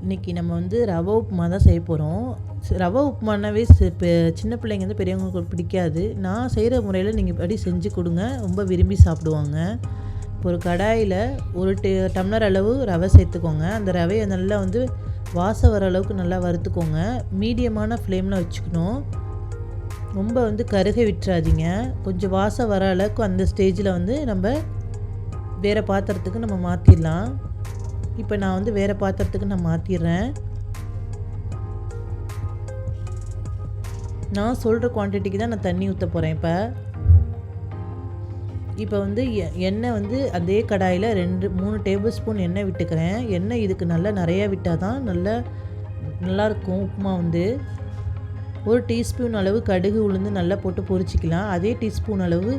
இன்றைக்கி நம்ம வந்து ரவா உப்புமா தான் செய்ய போகிறோம். ரவா உப்புமானாவே இப்போ சின்ன பிள்ளைங்க வந்து பெரியவங்களுக்கு பிடிக்காது. நான் செய்கிற முறையில் நீங்கள் இப்படி செஞ்சு கொடுங்க, ரொம்ப விரும்பி சாப்பிடுவாங்க. இப்போ ஒரு கடாயில் ஒரு டம்ளர் அளவு ரவை சேர்த்துக்கோங்க. அந்த ரவையை நல்லா வந்து வாசம் வர அளவுக்கு நல்லா வறுத்துக்கோங்க. மீடியமான ஃப்ளேமில் வச்சுக்கணும். ரொம்ப வந்து கருக விட்டுறாதீங்க. கொஞ்சம் வாசம் வர அளவுக்கு அந்த ஸ்டேஜில் வந்து நம்ம வேறு பாத்திரத்துக்கு நம்ம மாற்றிடலாம். இப்போ நான் வந்து வேறு பாத்திரத்துக்கு நான் மாற்றிடுறேன். நான் சொல்கிற குவான்டிட்டிக்கு தான் நான் தண்ணி ஊற்ற போகிறேன். இப்போ வந்து எண்ணெய் வந்து அதே கடாயில் 2-3 டேபிள் ஸ்பூன் எண்ணெய் விட்டுக்கிறேன். எண்ணெய் இதுக்கு நல்லா நிறையா விட்டால் தான் நல்லாயிருக்கும் உப்புமா வந்து. 1 டீஸ்பூன் அளவு கடுகு உளுந்து நல்லா போட்டு பொரிச்சிக்கலாம். அதே டீஸ்பூன் அளவு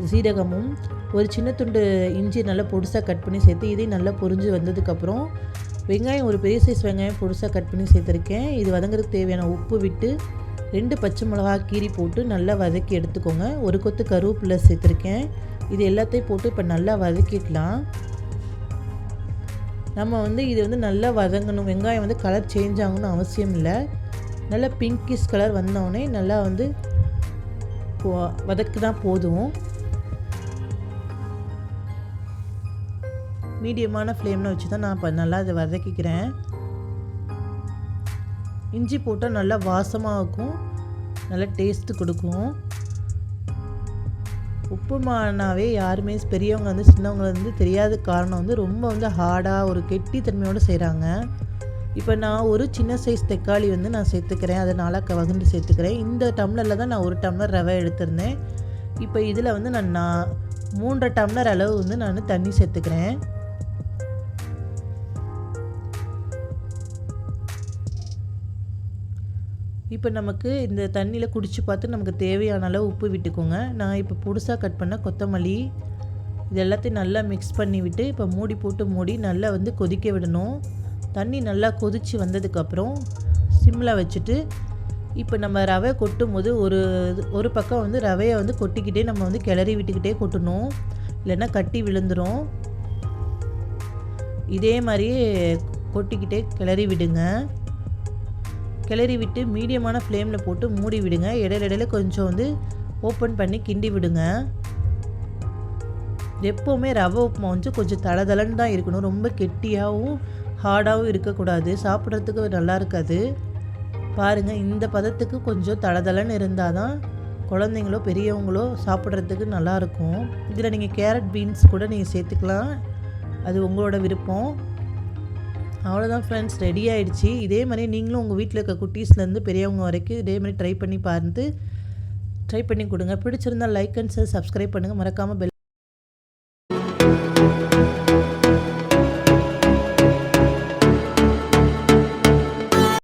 சீரகமும் ஒரு சின்ன துண்டு இஞ்சி நல்லா பொடிசாக கட் பண்ணி சேர்த்து இதையும் நல்லா பொரிஞ்சு வந்ததுக்கப்புறம் வெங்காயம், ஒரு பெரிய சைஸ் வெங்காயம் பொடிசாக கட் பண்ணி சேர்த்துருக்கேன். இது வதங்கிறதுக்கு தேவையான உப்பு விட்டு 2 பச்சை மிளகா கீரி போட்டு நல்லா வதக்கி எடுத்துக்கோங்க. ஒரு கொத்து கருவேப்பிலை சேர்த்துருக்கேன். இது எல்லாத்தையும் போட்டு இப்போ நல்லா வதக்கிக்கலாம். நம்ம வந்து இது வந்து நல்லா வதங்கணும். வெங்காயம் வந்து கலர் சேஞ்ச் ஆகணும்னு அவசியம் இல்லை. நல்லா பிங்கிஷ் கலர் வந்தோடனே நல்லா வந்து வதக்குனா போதும். மீடியமான ஃப்ளேமில் வச்சு தான் நான் இப்போ நல்லா அதை வதக்கிக்கிறேன். இஞ்சி போட்டால் நல்லா வாசமாக இருக்கும், நல்லா டேஸ்ட்டு கொடுக்கும். உப்புமானாவே யாருமே பெரியவங்க வந்து சின்னவங்க வந்து தெரியாத காரணம் வந்து ரொம்ப வந்து ஹார்டாக ஒரு கெட்டித்தன்மையோடு செய்கிறாங்க. இப்போ நான் ஒரு சின்ன சைஸ் தக்காளி வந்து நான் சேர்த்துக்கிறேன். அதை நாளாக வகுந்து சேர்த்துக்கிறேன். இந்த டம்ளரில் தான் நான் 1 டம்ளர் ரவை எடுத்திருந்தேன். இப்போ இதில் வந்து நான் 3 டம்ளர் அளவு வந்து நான் தண்ணி சேர்த்துக்கிறேன். இப்போ நமக்கு இந்த தண்ணியில் குடிச்சு பார்த்து நமக்கு தேவையான அளவு உப்பு விட்டுக்கோங்க. நான் இப்போ புதுசாக கட் பண்ண கொத்தமல்லி இது எல்லாத்தையும் நல்லா மிக்ஸ் பண்ணி விட்டு இப்போ மூடி போட்டு மூடி நல்லா வந்து கொதிக்க விடணும். தண்ணி நல்லா கொதித்து வந்ததுக்கப்புறம் சிம்மில் வச்சுட்டு இப்போ நம்ம ரவை கொட்டும் போது ஒரு பக்கம் வந்து ரவையை வந்து கொட்டிக்கிட்டே நம்ம வந்து கிளறி விட்டுக்கிட்டே கொட்டணும், இல்லைன்னா கட்டி விழுந்துடும். இதே மாதிரியே கொட்டிக்கிட்டே கிளறி விடுங்க. கிளறி விட்டு மீடியமான ஃப்ளேமில் போட்டு மூடி விடுங்க. இடையில கொஞ்சம் வந்து ஓப்பன் பண்ணி கிண்டி விடுங்க. எப்போவுமே ரவை உப்புமா வந்து கொஞ்சம் தளதளன்னு தான் இருக்கணும். ரொம்ப கெட்டியாகவும் ஹார்டாகவும் இருக்கக்கூடாது, சாப்பிட்றதுக்கு நல்லா இருக்காது. பாருங்கள், இந்த பதத்துக்கு கொஞ்சம் தளதளன்னு இருந்தால் தான் குழந்தைங்களோ பெரியவங்களோ சாப்பிட்றதுக்கு நல்லாயிருக்கும். இதில் நீங்கள் கேரட் பீன்ஸ் கூட நீங்கள் சேர்த்துக்கலாம், அது உங்களோட விருப்பம். அவ்வளோதான் ஃப்ரெண்ட்ஸ், ரெடி ஆகிடுச்சு. இதே மாதிரி நீங்களும் உங்கள் வீட்டில் இருக்க குட்டீஸ்லேருந்து பெரியவங்க வரைக்கும் இதே மாதிரி ட்ரை பண்ணி கொடுங்க. பிடிச்சிருந்தால் லைக் அண்ட் ஷேர், சப்ஸ்கிரைப் பண்ணுங்கள். மறக்காமல் பெல்